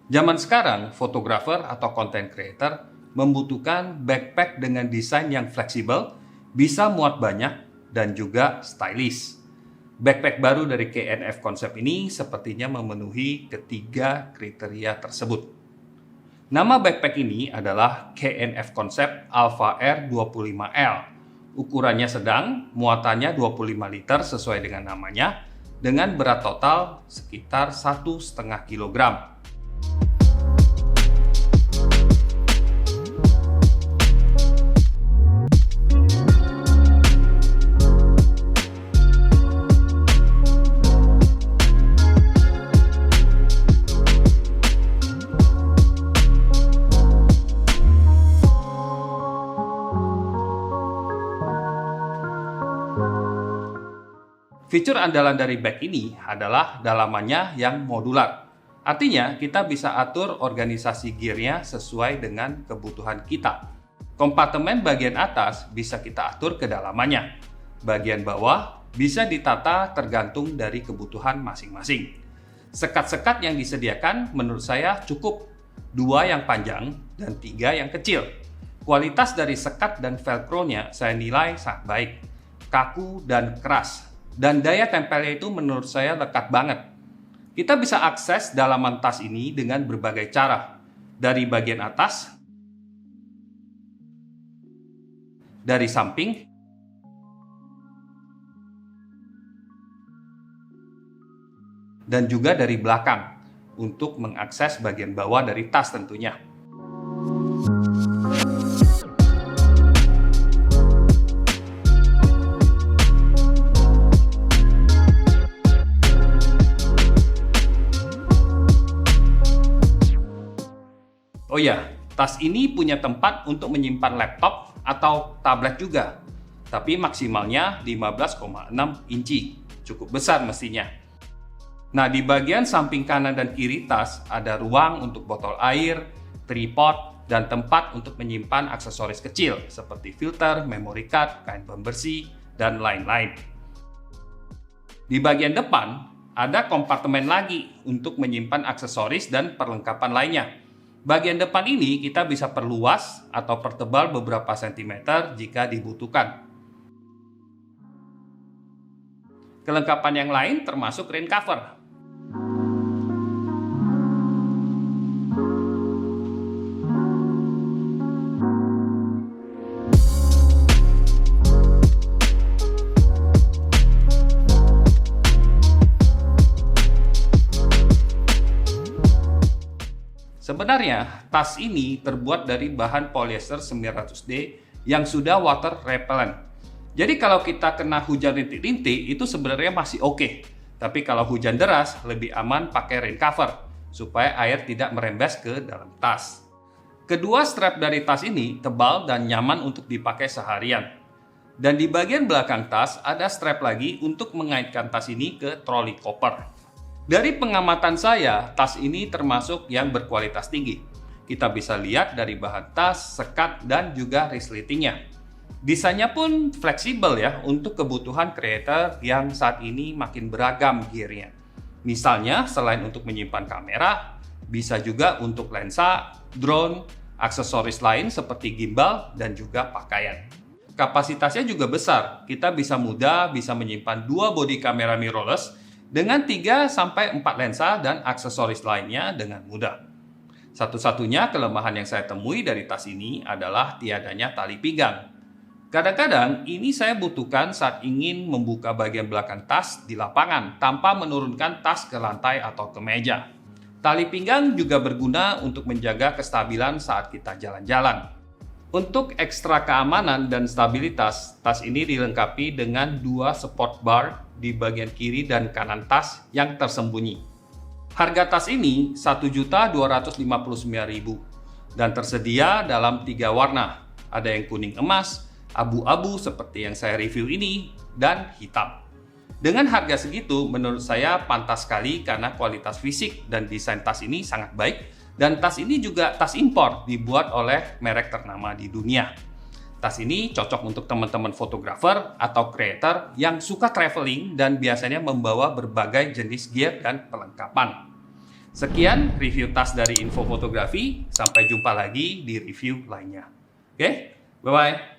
Zaman sekarang, fotografer atau content creator membutuhkan backpack dengan desain yang fleksibel, bisa muat banyak, dan juga stylish. Backpack baru dari KNF Concept ini sepertinya memenuhi ketiga kriteria tersebut. Nama backpack ini adalah KNF Concept Alpha R 25L. Ukurannya sedang, muatannya 25 liter sesuai dengan namanya, dengan berat total sekitar 1,5 kilogram. Fitur andalan dari bag ini adalah dalamannya yang modular. Artinya, kita bisa atur organisasi gearnya sesuai dengan kebutuhan kita. Kompartemen bagian atas bisa kita atur kedalamannya. Bagian bawah bisa ditata tergantung dari kebutuhan masing-masing. Sekat-sekat yang disediakan menurut saya cukup. 2 yang panjang dan 3 yang kecil. Kualitas dari sekat dan velcro-nya saya nilai sangat baik. Kaku dan keras. Dan daya tempelnya itu menurut saya lekat banget. Kita bisa akses dalaman tas ini dengan berbagai cara. Dari bagian atas, dari samping, dan juga dari belakang untuk mengakses bagian bawah dari tas tentunya. Oh ya, tas ini punya tempat untuk menyimpan laptop atau tablet juga, tapi maksimalnya 15,6 inci, cukup besar mestinya. Nah, di bagian samping kanan dan kiri tas ada ruang untuk botol air, tripod, dan tempat untuk menyimpan aksesoris kecil seperti filter, memory card, kain pembersih, dan lain-lain. Di bagian depan ada kompartemen lagi untuk menyimpan aksesoris dan perlengkapan lainnya. Bagian depan ini kita bisa perluas atau pertebal beberapa sentimeter jika dibutuhkan. Kelengkapan yang lain termasuk rain cover. Sebenarnya, tas ini terbuat dari bahan polyester 900D yang sudah water repellent. Jadi kalau kita kena hujan rintik-rintik itu sebenarnya masih oke. Tapi kalau hujan deras, lebih aman pakai rain cover supaya air tidak merembes ke dalam tas. Kedua strap dari tas ini tebal dan nyaman untuk dipakai seharian. Dan di bagian belakang tas ada strap lagi untuk mengaitkan tas ini ke troli koper. Dari pengamatan saya, tas ini termasuk yang berkualitas tinggi. Kita bisa lihat dari bahan tas, sekat, dan juga resletingnya. Desainnya pun fleksibel ya untuk kebutuhan creator yang saat ini makin beragam gearnya. Misalnya, selain untuk menyimpan kamera, bisa juga untuk lensa, drone, aksesoris lain seperti gimbal, dan juga pakaian. Kapasitasnya juga besar, kita bisa menyimpan 2 body kamera mirrorless dengan 3-4 lensa dan aksesoris lainnya dengan mudah. Satu-satunya kelemahan yang saya temui dari tas ini adalah tiadanya tali pinggang. Kadang-kadang ini saya butuhkan saat ingin membuka bagian belakang tas di lapangan tanpa menurunkan tas ke lantai atau ke meja. Tali pinggang juga berguna untuk menjaga kestabilan saat kita jalan-jalan. Untuk ekstra keamanan dan stabilitas, tas ini dilengkapi dengan 2 support bar di bagian kiri dan kanan tas yang tersembunyi. Harga tas ini Rp1.259.000 dan tersedia dalam 3 warna. Ada yang kuning emas, abu-abu seperti yang saya review ini, dan hitam. Dengan harga segitu, menurut saya pantas sekali karena kualitas fisik dan desain tas ini sangat baik. Dan tas ini juga tas impor, dibuat oleh merek ternama di dunia. Tas ini cocok untuk teman-teman fotografer atau creator yang suka traveling dan biasanya membawa berbagai jenis gear dan perlengkapan. Sekian review tas dari Info Fotografi. Sampai jumpa lagi di review lainnya. Oke, bye-bye.